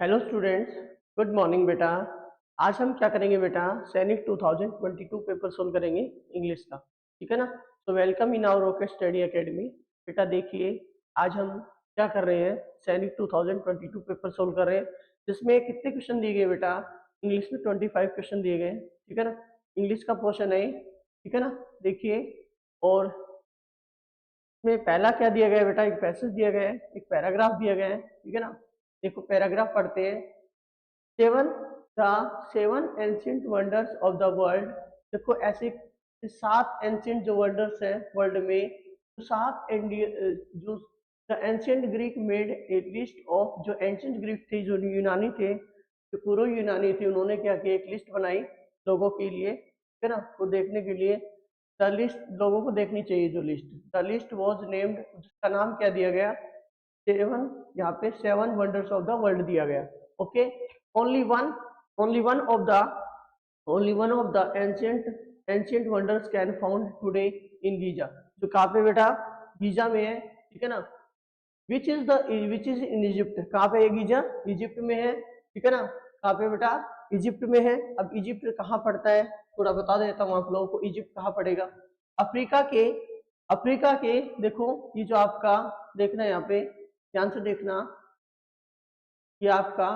Hello students, good morning बेटा। आज हम क्या करेंगे बेटा? सैनिक 2022 पेपर सोल्व करेंगे इंग्लिश का। ठीक है ना? तो welcome in our Rocket Study Academy. बेटा देखिए, आज हम क्या कर रहे हैं, सैनिक 2022 पेपर सोल्व कर रहे हैं, जिसमें कितने क्वेश्चन दिए गए बेटा? इंग्लिश में 25 क्वेश्चन दिए गए। ठीक है ना? इंग्लिश का पोर्शन है। ठीक है ना? देखिए, और इसमें पहला क्या दिया गया है बेटा? एक पैसेज दिया गया है, एक पैराग्राफ दिया गया है। ठीक है ना? देखो पैराग्राफ पढ़ते हैं। Seven the seven ancient wonders of the world. देखो ऐसे 7 एंशियंट जो वंडर्स हैं वर्ल्ड में, तो जो the ancient Greek made a list of, जो एंशियंट ग्रीक थे, जो यूनानी थे, जो पूर्व यूनानी थे, उन्होंने क्या किया, एक लिस्ट बनाई लोगों के लिए। ठीक है ना? वो देखने के लिए द लिस्ट, लोगों को देखनी चाहिए जो list. The list was named, जिसका नाम क्या दिया गया? सेवन। यहाँ पे 7 वंडर्स ऑफ द वर्ल्ड दिया गया। Okay, only one only one of the only one of the ancient wonders can found today in Giza. जो कहाँ पे बेटा? गीजा में है। ठीक है ना? Which is in Egypt. कहाँ पे है गीजा? इजिप्ट में है। ठीक है ना? कहाँ पे बेटा? इजिप्ट में है। अब इजिप्ट कहाँ पड़ता है, थोड़ा बता देता हूँ आप लोगों को। इजिप्ट कहाँ पड़ेगा? अफ्रीका के अफ्रीका के देखो, ये जो आपका देखना है यहाँ पे, ध्यान से देखना, ये आपका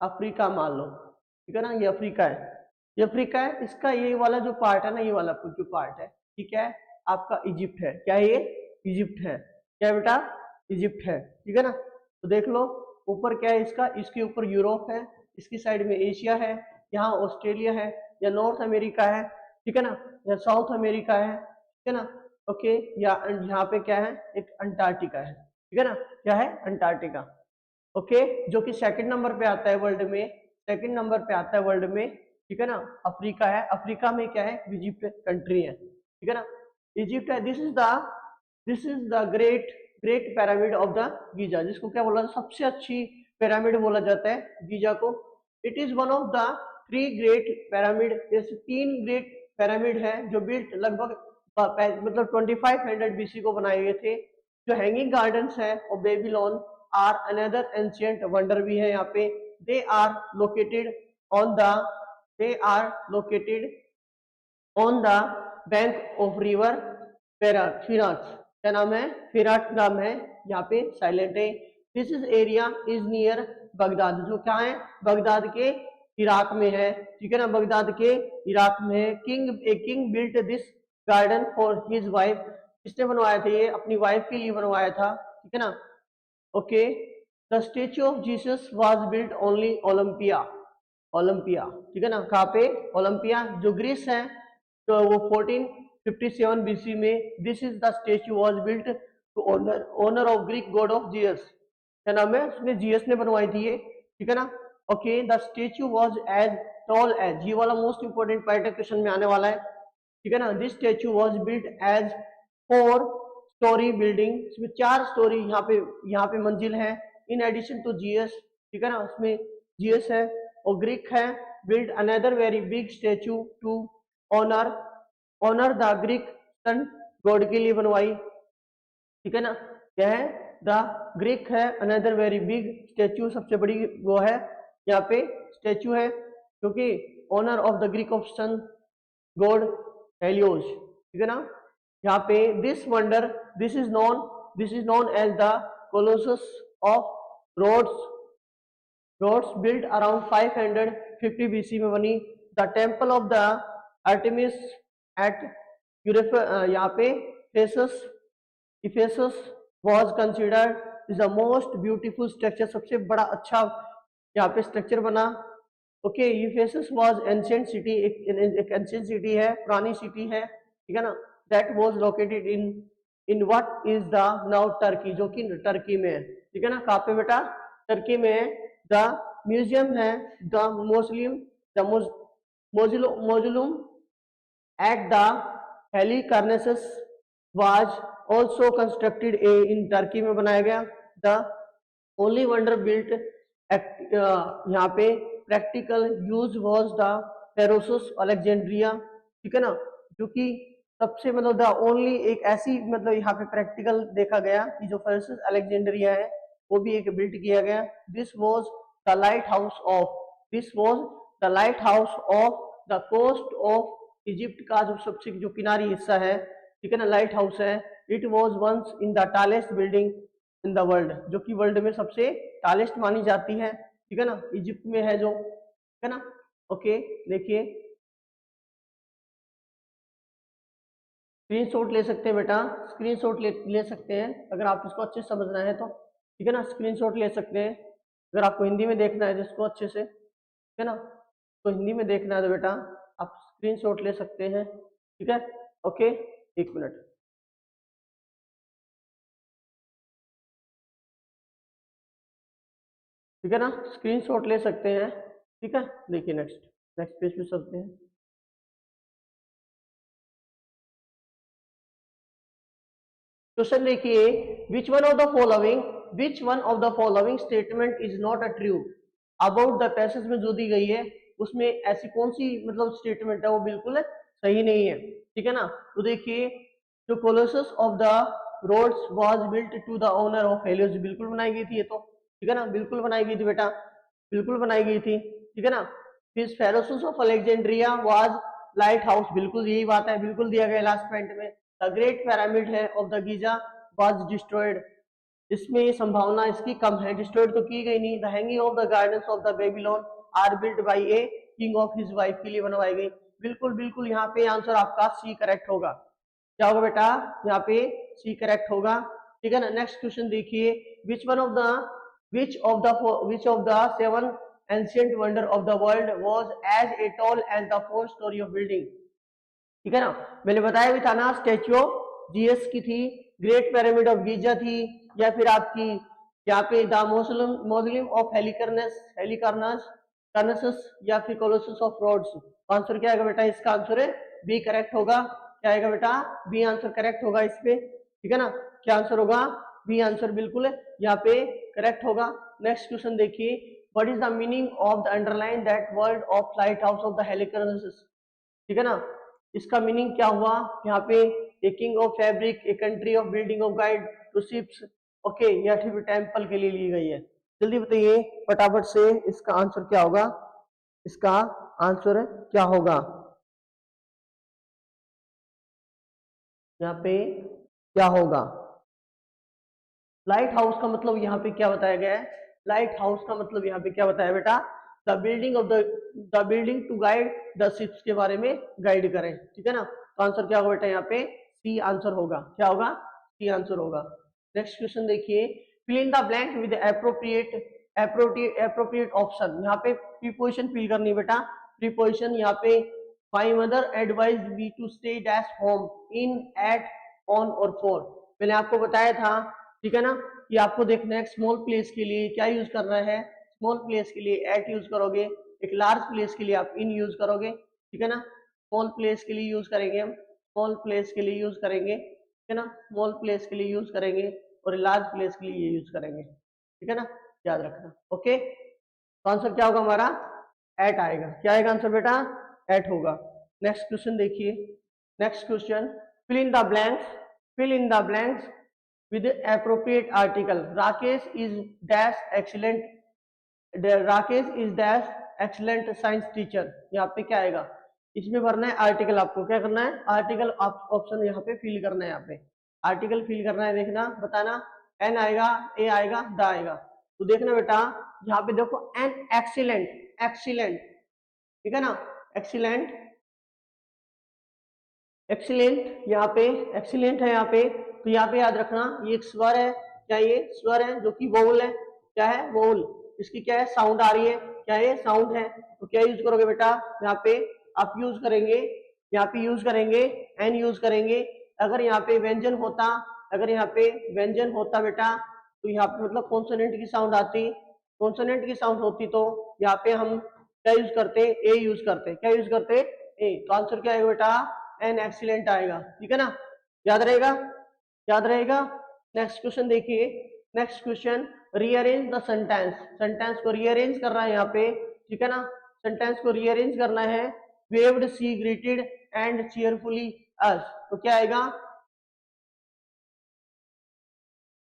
अफ्रीका मान लो। ठीक है ना? ये अफ्रीका है, ये अफ्रीका है। इसका ये वाला जो पार्ट है ना, ये वाला जो पार्ट है, ठीक है, आपका इजिप्ट है। क्या है ये? इजिप्ट है। क्या है बेटा? इजिप्ट है। ठीक है ना? तो देख लो, ऊपर क्या है इसका, इसके ऊपर यूरोप है, इसकी साइड में एशिया है, यहाँ ऑस्ट्रेलिया है, या नॉर्थ अमेरिका है। ठीक है ना? या साउथ अमेरिका है। ठीक है ना? ओके, या यहाँ पे क्या है, एक अंटार्कटिका है। ठीक है ना? क्या है? अंटार्कटिका। ओके, जो कि सेकंड नंबर पे आता है वर्ल्ड में, सेकंड नंबर पे आता है वर्ल्ड में। ठीक है ना? अफ्रीका है। अफ्रीका में क्या है? इजिप्ट कंट्री है। ठीक है ना? इजिप्ट है। This is the great great pyramid of the Giza, जिसको क्या बोला, सबसे अच्छी पिरामिड बोला जाता है गीजा को। It is one of the 3 great pyramid. जैसे 3 ग्रेट पिरामिड है जो बिल्ट लगभग मतलब 2500 बीसी को बनाए गए थे। जो हैंगिंग गार्डन्स है और Babylon are another ancient wonder भी है यहाँ पे। They are located on the they are located on the bank of river Firat. क्या नाम है? फिराट नाम है। यहाँ पे साइलेंट है। This is area is near Baghdad. जो क्या है? बगदाद के इराक में है। ठीक है ना? बगदाद के इराक में है। King built this garden for his wife. किसने बनवाया था ये? अपनी वाइफ के लिए बनवाया था। ठीक है ना? Okay, the statue of Jesus was built only Olympia. Olympia, ठीक है ना? कहाँ पे? ओलंपिया, जो ग्रीस है, तो वो 1457 बीसी में this is the statue was built to honour of Greek god of Zeus. क्या नाम है? उसने जीएस ने बनवाई थी ये। ठीक है ना? Okay, the statue was as tall as, ये वाला मोस्ट इंपोर्टेंट पार्ट है, क्वेश्चन में आने वाला है। ठीक है ना? This statue was built as 4 storey building. इसमें 4 स्टोरी यहाँ पे मंजिल है। इन एडिशन टू जीएस, ठीक है ना? उसमें जीएस है और ग्रीक है। Build another very big statue to honour honour the Greek sun god के लिए बनवाई। ठीक है ना? क्या है? द ग्रीक है अनदर वेरी बिग स्टेच्यू, सबसे बड़ी वो है यहाँ पे स्टेच्यू है, क्योंकि honour of the Greek of sun god Helios. ठीक है ना? यहाँ पे this is known as the Colossus of Rhodes built around 550 BC में बनी। The temple of the Artemis at यहाँ पे Ephesus Ephesus was considered is the most beautiful structure. सबसे बड़ा अच्छा यहाँ पे स्ट्रक्चर बना। Okay, Ephesus was ancient city, एक एंशिएंट सिटी है, पुरानी सिटी है। ठीक है ना? That was located in what is the now Turkey, जो कि टर्की में है। ठीक है ना? कहाँ पे बेटा? टर्की में है। द म्यूजियम है, the mausoleum at the Halicarnassus was also constructed in Turkey में बनाया गया। द ओनली वंडर बिल्ट यहाँ पे practical use was the Pharos Alexandria. ठीक है ना? जो कि सबसे मतलब द ओनली एक ऐसी, मतलब यहाँ पे प्रैक्टिकल देखा गया कि जो पेरोसस अलेक्जेंड्रिया है वो भी एक बिल्ट किया गया। This was the lighthouse of, this was the lighthouse of the coast of Egypt का जो सबसे जो किनारी हिस्सा है, ठीक है ना, लाइट हाउस है। It was once in the tallest building in the world, जो कि वर्ल्ड में सबसे टालेस्ट मानी जाती है, ठीक है ना, इजिप्ट में है जो, ठीक है ना। ओके, देखिए स्क्रीनशॉट ले सकते हैं बेटा, स्क्रीनशॉट ले सकते हैं अगर आप इसको अच्छे से समझना है तो, ठीक है ना, स्क्रीनशॉट ले सकते हैं। अगर आपको हिंदी में देखना है जिसको अच्छे से, ठीक है ना, तो हिंदी में देखना है तो बेटा आप स्क्रीनशॉट ले सकते हैं, ठीक है। ओके, एक मिनट, ठीक है ना, स्क्रीनशॉट ले सकते हैं, ठीक है। देखिए नेक्स्ट, नेक्स्ट पेज पे चलते हैं। क्वेश्चन देखिए, which one of the following statement is not a true about the passage में जो दी गई है उसमें ऐसी कौन सी मतलब स्टेटमेंट है वो बिल्कुल सही नहीं है, ठीक है ना। तो देखिए, जो Colossus of the Rhodes was built to the honour of Helios, बिल्कुल बनाई गई थी ये तो, ठीक है ना, बिल्कुल बनाई गई थी बेटा, बिल्कुल बनाई गई थी, ठीक है ना। फिर Pharos of Alexandria was lighthouse, बिल्कुल यही बात है, बिल्कुल दिया गया लास्ट पॉइंट में। द ग्रेट पिरामिड है of the Giza was destroyed, इसमें ये संभावना इसकी कम है, डिस्ट्रॉयड तो की गई नहीं। The hanging of the gardens of the Babylon are built by a king of his wife, के लिए बनवाई गई। बिल्कुल बिल्कुल यहाँ पे आंसर आपका सी करेक्ट होगा। क्या होगा बेटा, यहाँ पे सी करेक्ट होगा, ठीक है ना। नेक्स्ट क्वेश्चन देखिए, which of the seven ancient wonder of the world was as a tall as the 4 storey of building, ठीक है ना। मैंने बताया भी था ना, स्टेच्यू ऑफ जीएस की थी, ग्रेट पिरामिड ऑफ गीजा थी, या फिर आपकी यहाँ पे द मौजूलियम ऑफ हेलिकर्नस या फिर कोलोसस ऑफ रोड्स। आंसर क्या आएगा बेटा, इसका आंसर है बी करेक्ट होगा। क्या आएगा बेटा, बी आंसर करेक्ट होगा इस पे, ठीक है ना। क्या आंसर होगा, बी आंसर बिल्कुल यहाँ पे करेक्ट होगा। नेक्स्ट क्वेश्चन देखिए, what is the meaning of the underline that word of lighthouse of the Halicarnassus, ठीक है ना। इसका मीनिंग क्या हुआ यहाँ पे, a king of fabric, a country of building of guide to ships, okay, या फिर टेम्पल के लिए ली गई है। जल्दी बताइए फटाफट से, इसका आंसर क्या होगा, इसका आंसर क्या होगा, यहाँ पे क्या होगा। लाइट हाउस का मतलब यहाँ पे क्या बताया गया है, लाइट हाउस का मतलब यहाँ पे क्या बताया बेटा, the building to guide the ships के बारे में गाइड करें, ठीक है ना। तो आंसर क्या होगा बेटा, यहाँ पे सी आंसर होगा। क्या होगा, सी आंसर होगा। नेक्स्ट क्वेश्चन देखिए, fill in the blank with appropriate option, यहाँ पे प्रीपोजिशन फिल करनी बेटा। प्रीपोजिशन यहाँ पे, my mother advise me to stay dash home in at on और फॉर, मैंने आपको बताया था, ठीक है ना, कि आपको देखना है स्मॉल प्लेस के लिए क्या यूज करना है, स्मॉल प्लेस के लिए एट यूज करोगे, एक लार्ज प्लेस के लिए आप इन यूज करोगे, ठीक है ना। स्मॉल प्लेस के लिए यूज करेंगे हम, स्मॉल प्लेस के लिए यूज करेंगे, ठीक है ना, स्मॉल प्लेस के लिए यूज करेंगे, और लार्ज प्लेस के लिए ये यूज करेंगे, ठीक है ना, याद रखना। ओके, तो आंसर क्या होगा हमारा, एट आएगा। क्या आएगा आंसर बेटा, एट होगा। नेक्स्ट क्वेश्चन देखिए, next question, fill in the blanks, fill in the blanks with the appropriate article. Rakesh is dash excellent science teacher, यहाँ पे क्या आएगा, इसमें भरना है आर्टिकल, आपको क्या करना है, आर्टिकल ऑप्शन यहाँ पे फिल करना है, यहाँ पे आर्टिकल फिल करना है, देखना बताना, एन आएगा, ए आएगा, द आएगा। तो देखना बेटा, यहाँ पे देखो एन एक्सीलेंट, एक्सीलेंट, ठीक है ना, एक्सीलेंट, एक्सीलेंट, यहाँ पे एक्सीलेंट है यहाँ पे, तो यहाँ पे याद रखना ये एक स्वर है, क्या ये स्वर है जो कि वोवल है, क्या है वोवल, इसकी क्या है साउंड आ रही है, क्या ये साउंड है। तो क्या यूज करोगे बेटा, यहाँ पे आप यूज करेंगे, यहाँ पे यूज करेंगे एन यूज करेंगे। अगर यहाँ पे व्यंजन होता, अगर यहाँ पे व्यंजन होता बेटा, तो यहाँ पे मतलब कॉन्सोनेंट की साउंड आती, कॉन्सोनेंट की साउंड होती तो यहाँ पे हम क्या यूज करते, ए यूज करते, क्या यूज करते, ए। तो आंसर क्या आएगा बेटा, एन एक्सीलेंट आएगा, ठीक है ना, याद रहेगा, याद रहेगा। नेक्स्ट क्वेश्चन देखिए, next question, rearrange the sentence, sentence को रीअरेंज करना है यहाँ पे, ठीक है ना, सेंटेंस को रीअरेंज करना है। Waved she greeted and cheerfully us, तो क्या आएगा,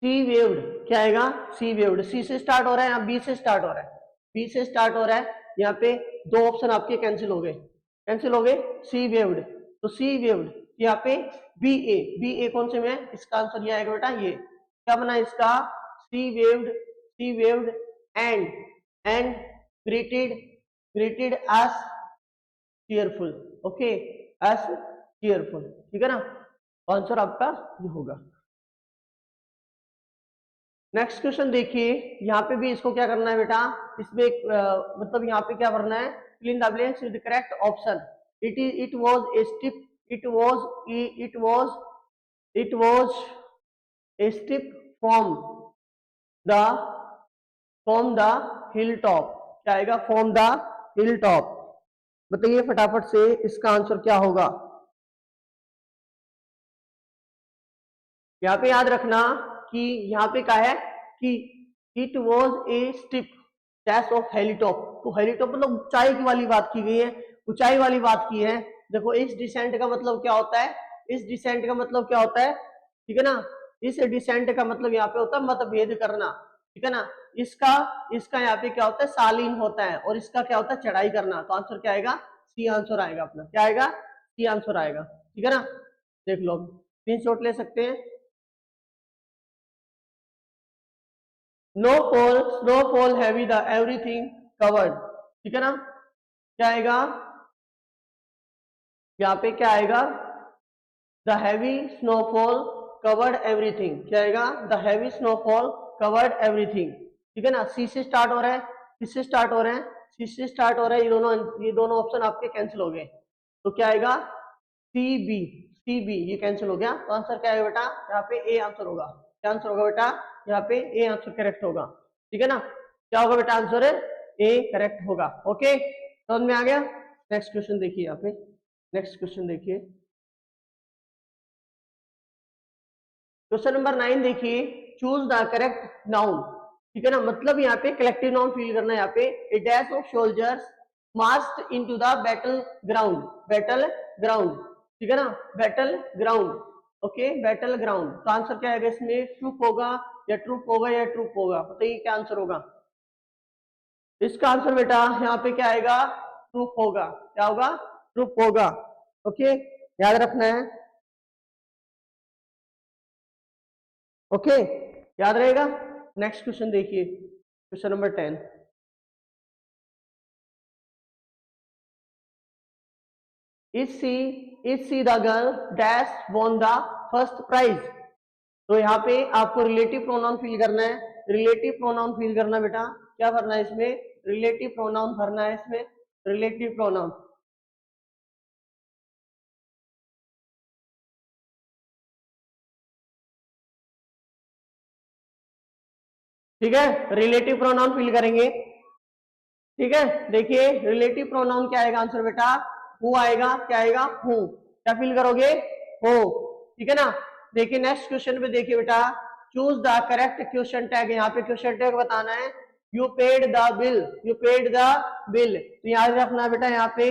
सी वेव्ड, क्या आएगा, सी वेव्ड, सी से स्टार्ट हो रहा है या बी से स्टार्ट हो रहा है, बी से स्टार्ट हो रहा है, यहाँ पे दो ऑप्शन आपके कैंसिल हो गए, कैंसिल हो गए, सी वेव्ड, तो सी वेव्ड, यहाँ पे बी ए कौन से में, इसका आंसर ये आएगा बेटा, ये क्या बना इसका, she waved and greeted us cheerful, okay, us cheerful, ठीक है ना, आंसर आपका ये होगा। नेक्स्ट क्वेश्चन देखिए, यहाँ पे भी इसको क्या करना है बेटा, इसमें मतलब यहाँ पे क्या करना है, fill in the blanks with the correct option. It was a steep, it was a steep the from the hilltop, क्या आएगा, from the hilltop, बताइए फटाफट से इसका आंसर क्या होगा। यहाँ पे याद रखना कि यहाँ पे क्या है कि it was a steep dash of hilltop, तो हेलीटॉप मतलब ऊंचाई वाली बात की गई है, ऊंचाई वाली बात की है। देखो इस डिसेंट का मतलब क्या होता है, इस डिसेंट का मतलब क्या होता है, ठीक है ना, इस डिसेंट का मतलब यहाँ पे होता है मतभेद करना, ठीक है ना, इसका यहाँ पे क्या होता है, शालीन होता है, और इसका क्या होता है, चढ़ाई करना, तो आंसर क्या आएगा, सी आंसर आएगा अपना, क्या आएगा, सी आंसर आएगा, ठीक है ना, देख लो, स्क्रीनशॉट ले सकते हैं। Snowfall heavy the everything covered, ठीक है ना, क्या आएगा, यहाँ पे क्या आएगा, the heavy snowfall covered everything, क्या आएगा, the heavy snowfall covered everything, ठीक है ना, सी से स्टार्ट हो रहा है, किससे स्टार्ट हो रहे हैं, सी से स्टार्ट हो रहा है, ये दोनों ऑप्शन आपके कैंसिल हो गए, तो क्या आएगा, सी बी ये कैंसिल हो गया, तो आंसर क्या आएगा बेटा, यहाँ पे ए आंसर होगा, क्या आंसर होगा बेटा, यहाँ पे ए आंसर करेक्ट होगा, ठीक है ना, क्या होगा बेटा, आंसर ए करेक्ट होगा, ओके, समझ में आ गया। नेक्स्ट क्वेश्चन देखिए, यहाँ पे नेक्स्ट क्वेश्चन देखिए, क्वेश्चन नंबर 9 देखिए, चूज द करेक्ट नाउन, ठीक है ना, मतलब यहाँ पे कलेक्टिव नाउन फील करना है, यहाँ पे a dash of soldiers marched into the battle ground, ठीक है ना, battle ground, okay, battle ground, तो आंसर क्या आएगा इसमें, ट्रूप होगा या ट्रूप होगा या ट्रूप होगा, बताइए क्या आंसर होगा, इसका आंसर बेटा यहाँ पे क्या आएगा, ट्रूप होगा, क्या होगा, ट्रूप होगा, ओके, याद रखना है, ओके, याद रहेगा। नेक्स्ट क्वेश्चन देखिए, question number 10, is she the girl dash won the first prize, तो यहाँ पे आपको रिलेटिव प्रोनाउन फील करना है, रिलेटिव प्रोनाउन फील करना बेटा, क्या करना है इसमें, रिलेटिव प्रोनाउन भरना है इसमें, रिलेटिव प्रोनाउन, ठीक है, रिलेटिव प्रोनाउन फील करेंगे, ठीक है, देखिए रिलेटिव प्रोनाउन क्या आएगा आंसर बेटा, हु आएगा, क्या आएगा, हु, क्या फील करोगे, हो, ठीक है ना। देखिए नेक्स्ट क्वेश्चन पे देखिए बेटा, choose the correct question tag, यहाँ पे क्वेश्चन टैग बताना है, you paid the bill, you paid the bill, तो याद रखना बेटा, यहाँ पे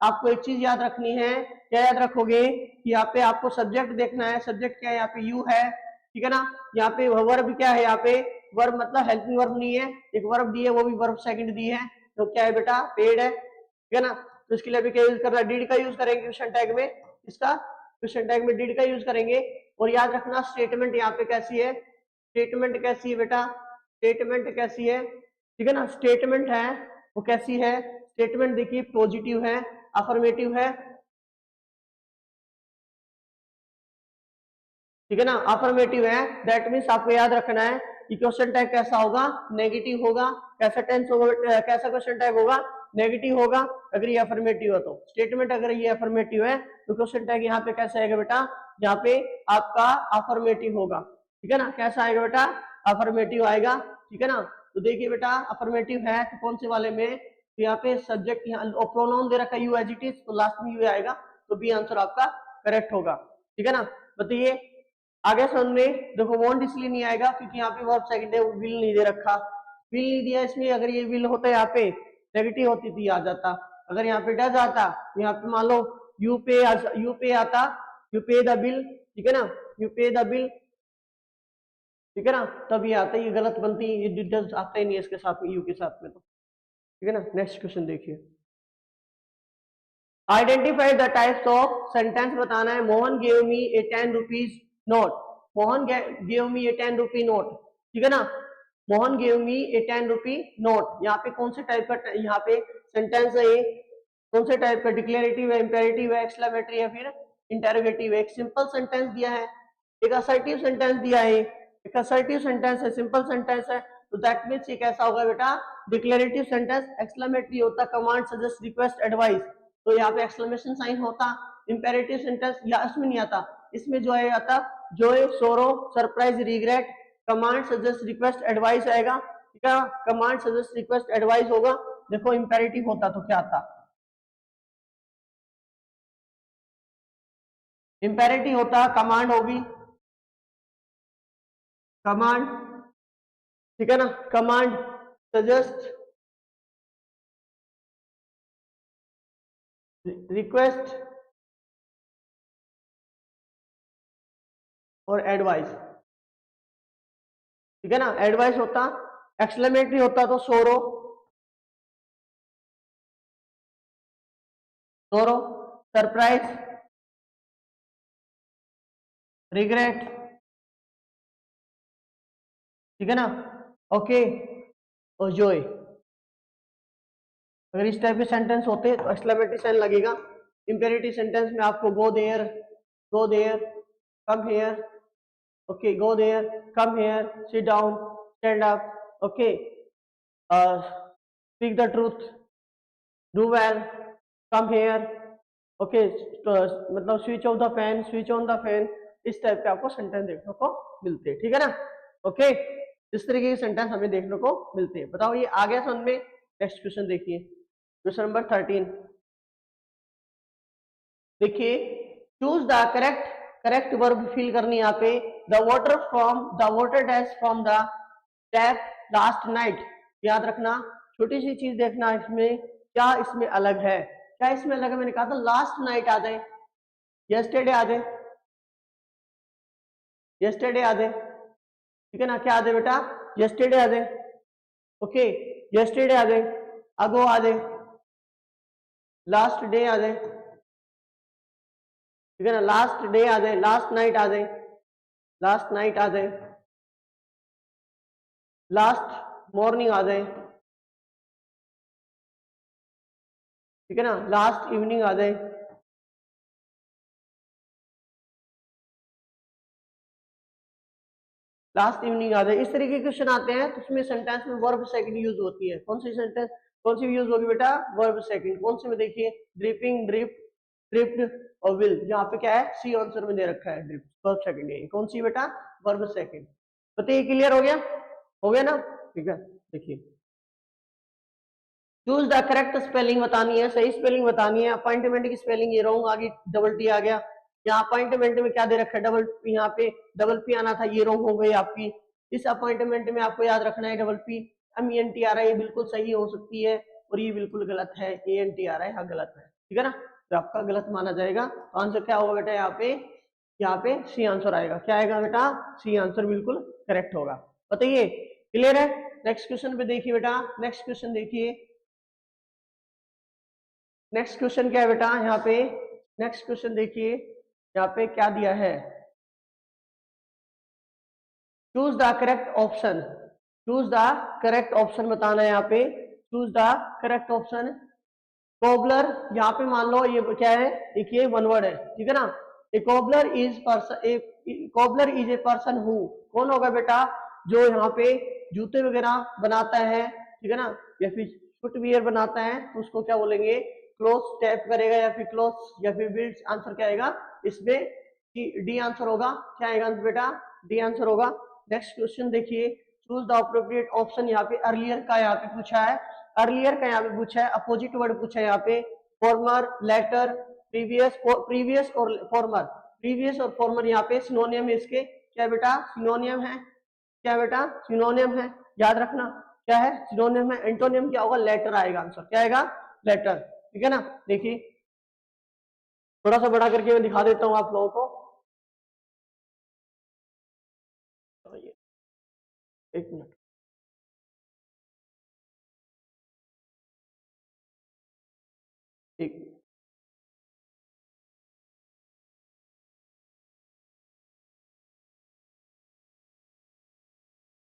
आपको एक चीज याद रखनी है, क्या याद रखोगे कि यहाँ पे आपको सब्जेक्ट देखना है, सब्जेक्ट क्या है, यहाँ पे यू है, ठीक है ना, यहाँ पे वर्ब क्या है, यहाँ पे वर्ब मतलब हेल्पिंग वर्ब नहीं है, एक वर्ब दी है, वो भी वर्ब सेकंड दी है, तो क्या है बेटा, पेड है, ठीक है ना, तो इसके लिए अभी क्या यूज करना है, डिड का यूज करेंगे क्वेश्चन टैग में, इसका क्वेश्चन टैग में डिड का यूज करेंगे, और याद रखना स्टेटमेंट यहाँ पे कैसी है, स्टेटमेंट कैसी है बेटा, स्टेटमेंट कैसी है, ठीक है ना, स्टेटमेंट है वो कैसी है, स्टेटमेंट देखिए पॉजिटिव है, अफर्मेटिव है, ठीक है ना, अफर्मेटिव है, दैट मीन्स आपको याद रखना है कि क्वेश्चन टैग कैसा होगा, नेगेटिव होगा, कैसा टेंस होगा, कैसा क्वेश्चन टैग होगा, नेगेटिव होगा, अगर ये अफर्मेटिव है तो स्टेटमेंट, अगर ये अफर्मेटिव है तो क्वेश्चन टैग यहाँ पे कैसा आएगा बेटा, यहाँ पे आपका अफर्मेटिव होगा, ठीक है ना, कैसा आएगा बेटा, अफर्मेटिव आएगा, ठीक है ना, तो देखिए बेटा अफर्मेटिव है तो कौन से वाले में, तो यहाँ पे सब्जेक्ट यहाँ प्रोनाउन दे रखा है यू एज इट इज, तो लास्ट में यू आएगा, तो बी आंसर आपका करेक्ट होगा, ठीक है ना, बताइए आगे समझ में। देखो वॉन्ट इसलिए नहीं आएगा क्योंकि यहाँ पे वर्ब सेकंड है, विल नहीं दे रखा, विल नहीं दिया इसमें, अगर ये विल होता यहाँ पे नेगेटिव होती थी आ जाता, अगर यहाँ पे डज आता, यहाँ पे मान लो यू पे आता, यू पे द बिल, ठीक है ना, यू पे द बिल, ठीक है ना, तब ये आता है, ये गलत बनती है, ये डज आता ही नहीं है इसके साथ में, यू के साथ में, तो ठीक है ना। नेक्स्ट क्वेश्चन देखिए, identify the types of sentence बताना है। Mohan gave me a 10 rupees note. Mohan gave me a 10 rupee note, ठीक है ना। Mohan gave me a 10 rupee note, यहाँ पे कौन से टाइप का यहाँ पे सेंटेंस है ये, कौन से टाइप का, डिक्लेरेटिव है, इंपेरेटिव है, एक्सक्लेमेटरी है, फिर इंटेरोगेटिव है। एक सिंपल सेंटेंस दिया है, एक असर्टिव सेंटेंस दिया है, एक असर्टिव सेंटेंस है, सिंपल सेंटेंस है, तो दैट मीन्स ये कैसा होगा बेटा, डिक्लेरेटिव सेंटेंस। एक्सक्लेमेटरी होता कमांड, सजेस्ट, रिक्वेस्ट, एडवाइस, तो यहाँ पे एक्सक्लेमेशन साइन होता। इंपेरेटिव सेंटेंस या इसमें नहीं आता, इसमें जो है आता जॉय, सोरो, surprise, regret, command, suggest, request, advice आएगा, ठीक है। कमांड, सजेस्ट, रिक्वेस्ट, एडवाइस होगा। देखो इंपेरेटिव होता तो क्या आता, इंपेरेटिव होता कमांड होगी, कमांड, ठीक है ना, कमांड, सजेस्ट, रिक्वेस्ट और एडवाइस, ठीक है ना। एडवाइस होता, एक्सक्लेमेटरी होता तो सोरो, सोरो, सरप्राइज, रिग्रेट, ठीक है ना, ओके, और जॉय। अगर इस टाइप के सेंटेंस होते हैं तो एक्सक्लेमेटरी साइन लगेगा। इंपेरेटिव सेंटेंस में आपको go there, go there, come here, okay, go there, come here, sit down, stand up, okay, speak the truth, do well, come here, okay, मतलब switch off the fan, switch on the fan, इस type के आपको sentence देखने को मिलते हैं, ठीक है ना। ओके, इस तरीके के सेंटेंस हमें देखने को मिलते हैं। बताओ ये आ गया समझ में। नेक्स्ट क्वेश्चन देखिए, क्वेश्चन नंबर 13 देखिए, choose the correct, correct verb fill करनी है यहाँ पे। The water dash from the tap last night, याद रखना, छोटी सी चीज देखना इसमें, क्या इसमें अलग है, क्या इसमें अलग है। मैंने कहा था लास्ट नाइट आ जाए, यस्टरडे आ जाए, यस्टरडे आ जाए, ठीक है ना। क्या आ जाए बेटा, यस्टरडे आ जाए, ओके, यस्टरडे आ जाए, अगो आ जाए, लास्ट डे आ जाए, ठीक है ना, लास्ट डे आ जाए, लास्ट नाइट आ जाए, लास्ट नाइट आ जाए, लास्ट मॉर्निंग आ जाए, ठीक है ना, लास्ट इवनिंग आ जाए, लास्ट इवनिंग आ जाए। इस तरीके के क्वेश्चन आते हैं तो उसमें सेंटेंस में वर्ब सेकंड यूज होती है। कौन सी सेंटेंस, कौन सी यूज होगी बेटा, वर्ब सेकंड। कौन सी में देखिए, ड्रिपिंग, ड्रिफ्ट, ड्रिफ्ट और विल, यहाँ पे क्या है, सी आंसर में दे रखा है, ड्रिफ्ट, वर्ब सेकंड है। कौन सी बेटा, वर्ब सेकंड। बताइए, क्लियर हो गया ना, ठीक है। देखिए, चूज द करेक्ट स्पेलिंग बतानी है, सही स्पेलिंग बतानी है। अपॉइंटमेंट की स्पेलिंग ये रॉन्ग आ गई, डबल टी आ गया। यहाँ अपॉइंटमेंट में क्या दे रखा है, डबल पी, यहाँ पे डबल पी आना था, ये रॉन्ग हो गई आपकी। इस अपॉइंटमेंट में आपको याद रखना है double P, M E N T आ रहा है, ये बिल्कुल सही हो सकती है, और ये बिल्कुल गलत है, ए एन टी आ रहा है, हाँ गलत है, ठीक है ना। तो आपका गलत माना जाएगा। तो आंसर क्या होगा बेटा, यहाँ पे सी आंसर आएगा। क्या आएगा बेटा, सी आंसर बिल्कुल करेक्ट होगा। बताइए, क्लियर है। नेक्स्ट क्वेश्चन पे देखिए बेटा, नेक्स्ट क्वेश्चन देखिए, नेक्स्ट क्वेश्चन क्या है बेटा यहाँ पे, नेक्स्ट क्वेश्चन देखिए, यहाँ पे क्या दिया है, choose the correct option, choose the correct option बताना है यहाँ पे। Choose the correct option, cobbler, यहाँ पे मान लो ये क्या है, देखिए वन वर्ड है, ठीक है ना। A cobbler is person, a cobbler is a person who, कौन होगा बेटा, जो यहाँ पे जूते वगैरह बनाता है, ठीक है ना, या फिर फुटवियर बनाता है, तो उसको क्या बोलेंगे, क्लोथ टैप करेगा, या फिर क्लोथ, या फिर बिल्ड्स। आंसर क्या आएगा इसमें, डी आंसर होगा। क्या आएगा बेटा, डी आंसर होगा। नेक्स्ट क्वेश्चन देखिए, चूज द अप्रोप्रिएट ऑप्शन, यहाँ पे अर्लियर का यहाँ पे पूछा है, अर्लियर का यहाँ पे पूछा है, अपोजिट वर्ड पूछा है यहाँ पे, फॉर्मर, लेटर, प्रीवियस, प्रीवियस और फॉर्मर, प्रीवियस और फॉर्मर यहाँ पे सिनोनियम है इसके। क्या बेटा, सिनोनियम है, क्या बेटा, सिनोनियम है, याद रखना, क्या है, सिनोनियम है। एंटोनियम क्या होगा, लेटर आएगा आंसर, क्या आएगा, लेटर, ठीक है ना। देखिए, थोड़ा सा बड़ा करके मैं दिखा देता हूँ आप लोगों को, एक मिनट। ठीक,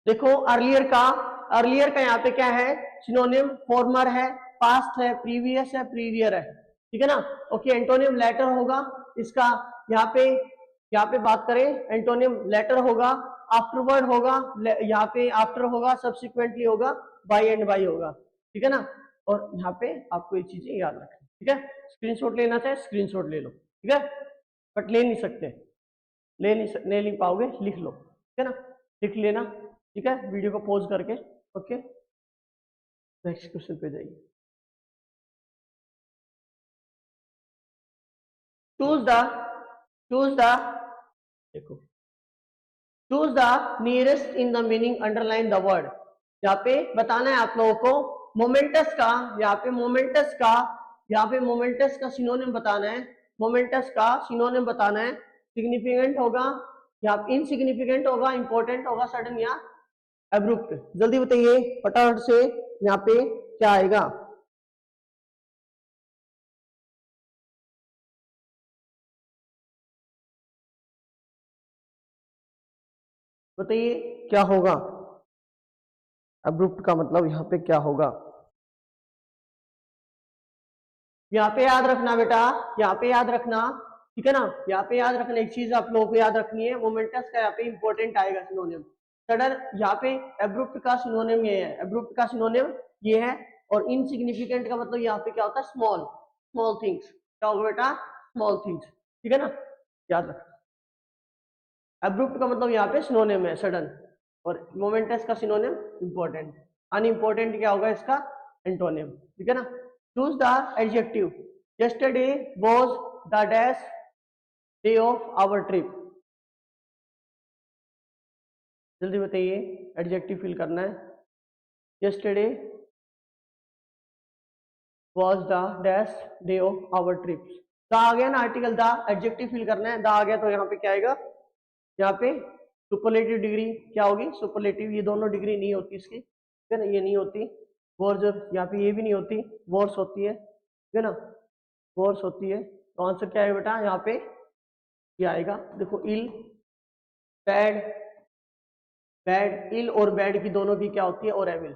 देखो अर्लियर का यहाँ पे क्या है, सिनोनिम फॉर्मर है, पास्ट है, प्रीवियस है, प्रीवियर है, ठीक है ना। ओके, एंटोनिम लेटर होगा इसका, यहाँ पे बात करें एंटोनिम लेटर होगा, आफ्टरवर्ड होगा, यहाँ पे आफ्टर होगा, सब्सिक्वेंटली होगा, बाय एंड बाय होगा, ठीक है ना। और यहाँ पे आपको ये चीजें याद रखें, ठीक है। स्क्रीनशॉट लेना चाहे स्क्रीनशॉट ले लो, ठीक है, बट ले नहीं सकते, ले नहीं पाओगे, लिख लो, ठीक है ना, लिख लेना, ठीक है, वीडियो को पॉज करके। ओके, नेक्स्ट क्वेश्चन पे जाइए। चूज द चूज द देखो, choose the nearest in the meaning, underline the word. यहाँ पे बताना है आप लोगों को मोमेंटस का, यहाँ पे मोमेंटस का सिनोनिम बताना है, मोमेंटस का सिनोनिम बताना है। सिग्निफिकेंट होगा या इनसिग्निफिकेंट होगा, इंपॉर्टेंट होगा, सडन या एब्रुप्ट। जल्दी बताइए फटाफट से, यहाँ पे क्या आएगा, बताइए क्या होगा, एब्रुप्ट का मतलब यहाँ पे क्या होगा। यहाँ पे याद रखना बेटा, यहाँ पे याद रखना, ठीक है ना, यहाँ पे याद रखना, एक चीज आप लोगों को याद रखनी है, मोमेंटस का यहाँ पे इंपॉर्टेंट आएगा सिनोनिम, सडन। यहाँ पे एब्रुप्ट का सिनोनिम ये है, एब्रुप्ट का सिनोनिम ये है, और इनसिग्निफिकेंट का मतलब यहाँ पे क्या होता है, स्मॉल, स्मॉल थिंग्स। क्या होगा बेटा, स्मॉल थिंग्स, ठीक है ना, याद रखना। एब्रुप्ट का मतलब यहाँ पे सिनोनिम है सडन, और मोमेंटस का सिनोनिम इंपॉर्टेंट। अनइम्पोर्टेंट क्या होगा इसका, एंटोनिम, ठीक है ना। Choose the adjective, yesterday was the dash day of our trip. जल्दी बताइए, एडजेक्टिव फिल करना है। Yesterday was the dash day of our trip. The आ गया ना आर्टिकल, द एडजेक्टिव फिल करना है, द आ गया तो यहाँ पे क्या आएगा, यहाँ पे सुपरलेटिव डिग्री क्या होगी, सुपरलेटिव, ये दोनों डिग्री नहीं होती इसकी, ठीक है ना, ये नहीं होती। वर्स, यहाँ पे ये भी नहीं होती, वर्स होती है, ठीक है ना, वर्स होती है। तो आंसर क्या है बेटा, यहाँ पे ये आएगा, देखो इल, बैड, बैड, इल और बैड की दोनों की क्या होती है, और एविल,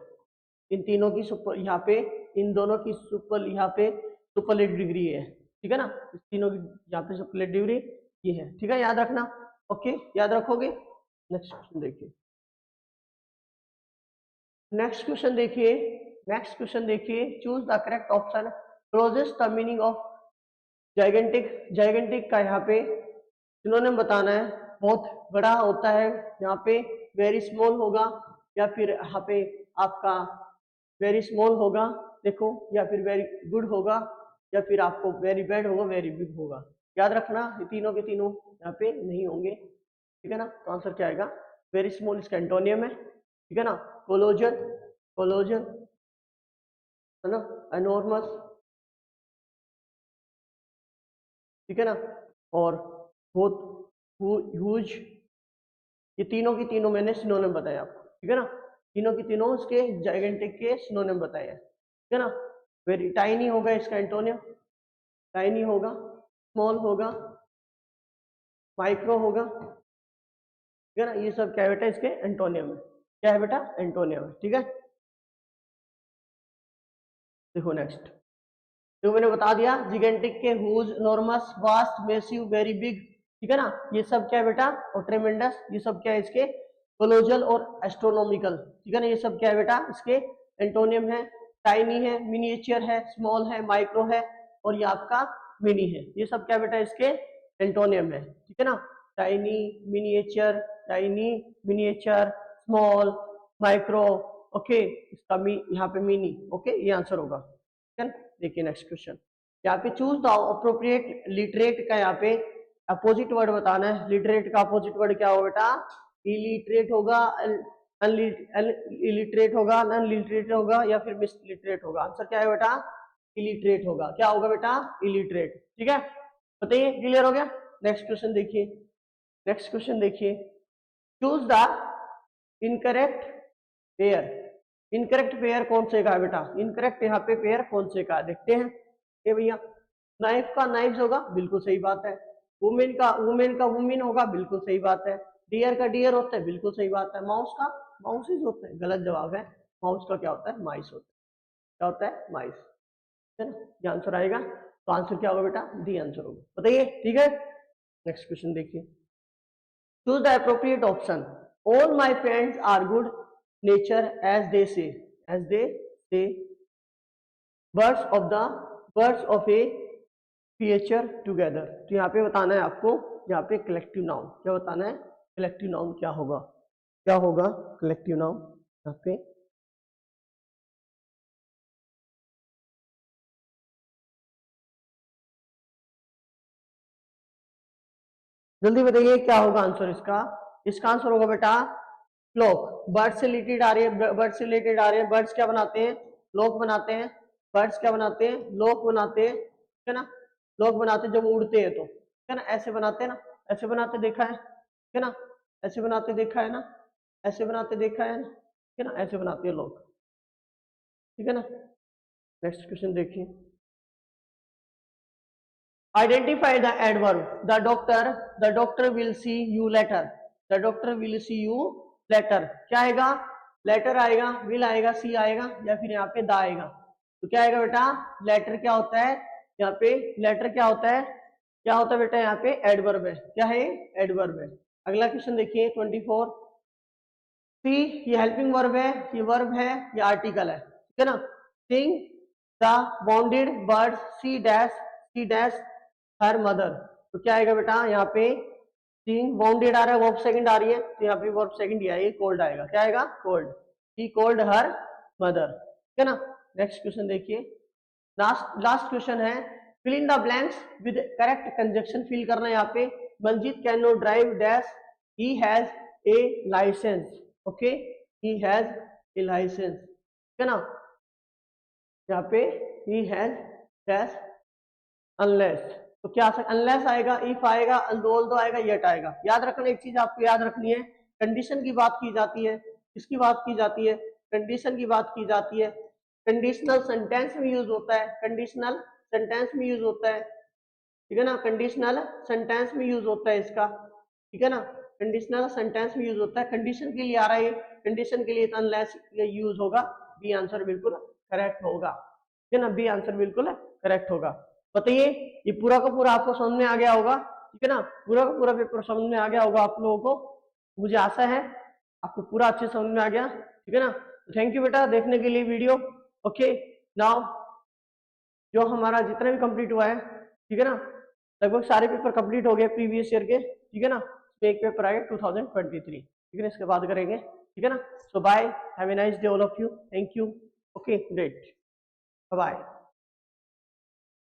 इन तीनों की सुपर, यहाँ पे इन दोनों की सुपर, यहाँ पे सुपरलेटिव डिग्री है, ठीक है ना, इस तीनों की यहाँ पे सुपरलेटिव डिग्री ये है, ठीक है, याद रखना। ओके, याद रखोगे। नेक्स्ट क्वेश्चन देखिए, नेक्स्ट क्वेश्चन देखिए, नेक्स्ट क्वेश्चन देखिए, choose the correct option, closest the meaning of gigantic. Gigantic का यहाँ पे सिनोनिम बताना है, बहुत बड़ा होता है, यहाँ पे वेरी स्मॉल होगा, या फिर यहाँ पे आपका वेरी स्मॉल होगा, देखो, या फिर वेरी गुड होगा, या फिर आपको वेरी बैड होगा, वेरी बिग होगा। याद रखना, ये तीनों के तीनों यहाँ पे नहीं होंगे, ठीक है ना। तो आंसर क्या आएगा, वेरी स्मॉल इसका एंटोनियम है, ठीक है ना। कोलोजन, कोलोजन है ना, एनॉर्मस, ठीक है ना, और बहुत ह्यूज, ये तीनों की तीनों मैंने सिनोनिम बताया आपको, ठीक है ना, तीनों की तीनों उसके जाइगेंटिक के सिनोनिम बताए हैं, ठीक है ना। वेरी टाइनी होगा इसका एंटोनियम, टाइनी होगा, स्मॉल होगा, माइक्रो होगा, ठीक है ना, ये सब क्या है बेटा, इसके एंटोनियम है, क्या है बेटा, एंटोनियम है, ठीक है। देखो नेक्स्ट, जो मैंने बता दिया, जिगेंटिक के huge, enormous, vast, massive, very big, ठीक है ना, ये सब क्या है बेटा, और ट्रेमेंडस, ये सब क्या है इसके कोलोजल और एस्ट्रोनॉमिकल, ठीक है ना, ये सब क्या है बेटा इसके एंटोनियम है। टाइनी है, मिनिएचर है, स्मॉल है, माइक्रो है, और ये आपका मिनी है, ये सब क्या बेटा इसके एंटोनियम है, ठीक है ना। Tiny, miniature, tiny, miniature, small, micro, okay, इसका यहाँ पे मिनी, ओके, ये आंसर होगा, ठीक है। देखिए नेक्स्ट क्वेश्चन, यहाँ पे चूज द अप्रोप्रिएट लिटरेट का यहाँ पे अपोजिट वर्ड बताना है। लिटरेट का अपोजिट वर्ड क्या होगा बेटा, इलिटरेट होगा, इलिटरेट होगा, नॉन लिटरेट होगा, या फिर मिसलिटरेट होगा। आंसर क्या है बेटा, इलिटरेट होगा, क्या होगा बेटा, इलिटरेट, ठीक है, बताइए, क्लियर हो गया। नेक्स्ट क्वेश्चन देखिए, नेक्स्ट क्वेश्चन देखिए, choose the incorrect pair. Incorrect pair कौन से का है बेटा, इनकरेक्ट यहाँ पे पेयर कौन से का, देखते हैं। ए भैया, नाइफ का नाइफ्स होगा, बिल्कुल सही बात है। वुमेन का वुमेन होगा, बिल्कुल सही बात है। डियर का डियर होता है, बिल्कुल सही बात है। माउस का माउसेज होते हैं, गलत जवाब है। माउस का क्या होता है? माइस होता है। क्या होता है? माइस, है ना? ये आंसर आएगा। तो आंसर क्या होगा बेटा? डी आंसर होगा। बताइए, ठीक है। नेक्स्ट क्वेश्चन देखिए, choose the appropriate option. All my friends are good nature as they say, as they say birds of a feather together. तो यहाँ पे बताना है आपको, यहाँ पे कलेक्टिव नाउन क्या बताना है? कलेक्टिव नाउन क्या होगा? क्या होगा कलेक्टिव नाउन यहाँ पे? जल्दी बताइए क्या होगा आंसर इसका? इसका आंसर होगा बेटा फ्लॉक। बर्ड से रिलेटेड आ रही है, बर्ड से रिलेटेड आ रही है। बर्ड्स क्या बनाते हैं? लोक बनाते हैं। बर्ड्स क्या बनाते हैं? लोक बनाते हैं, ठीक है ना? लोक बनाते हैं जब उड़ते हैं तो, ठीक है ना? ऐसे बनाते हैं ना, ऐसे बनाते देखा है, ठीक है ना? ऐसे बनाते देखा है ना, ऐसे बनाते देखा है ना, ठीक है ना? ऐसे बनाते हैं लोग, ठीक है ना? नेक्स्ट क्वेश्चन देखिए, identify the adverb. The doctor will see you later. The doctor will see you later. क्या आएगा? लेटर आएगा, विल आएगा, सी आएगा, या फिर यहाँ पे द आएगा। तो क्या आएगा बेटा? लेटर क्या होता है यहाँ पे? लेटर क्या होता है? क्या होता है बेटा यहाँ पे? एडवर्ब है। क्या है? एडवर्ब है। अगला क्वेश्चन देखिए 24। सी, ये हेल्पिंग वर्ब है, ये वर्ब है, ये आर्टिकल है, ठीक है ना? Sing the bounded bird see dash her mother. तो क्या आएगा बेटा यहाँ पे? सिंग बाउंडेड आ रहा है, वर्ब सेकंड आ रही है, तो यहाँ पे वर्ब सेकंड ही आएगी, कोल्ड आएगा। क्या आएगा? Called. She called her mother, ठीक है ना? नेक्स्ट क्वेश्चन देखिए, लास्ट लास्ट क्वेश्चन है, fill in the blanks with correct conjunction. Fill करना है यहाँ पे। Manjeet can not drive dash, he has a licence. Okay, he has a licence, ठीक है ना? यहाँ पे ही हैज डैश अनलेस। तो क्या अनलेस आएगा, इफ आएगा, ऑल्दो आएगा, येट आएगा। याद रखना एक चीज आपको याद रखनी है, कंडीशन की बात की जाती है। किसकी बात की जाती है? कंडीशन की बात की जाती है। कंडीशनल सेंटेंस में यूज होता है, कंडीशनल सेंटेंस में यूज होता है, ठीक है ना? कंडीशनल सेंटेंस में यूज होता है इसका, ठीक है ना? कंडीशनल सेंटेंस में यूज होता है, कंडीशन के लिए आ रहा है, कंडीशन के लिए अनलेस यूज होगा। बी आंसर बिल्कुल करेक्ट होगा, ठीक है ना? बी आंसर बिल्कुल करेक्ट होगा। बताइए, ये पूरा का पूरा आपको समझ में आ गया होगा, ठीक है ना? पूरा का पूरा पेपर समझ में आ गया होगा आप लोगों को, मुझे आशा है आपको पूरा अच्छे समझ में आ गया, ठीक है ना? थैंक यू बेटा देखने के लिए वीडियो। ओके, नाउ जो हमारा जितना भी कंप्लीट हुआ है, ठीक है ना, लगभग सारे पेपर कंप्लीट हो गए प्रीवियस ईयर के, ठीक है ना? एक पेपर आएगा 2023, ठीक है ना? इसके बाद करेंगे, ठीक है ना? So bye, have a nice day all of you, thank you. Okay, great, bye.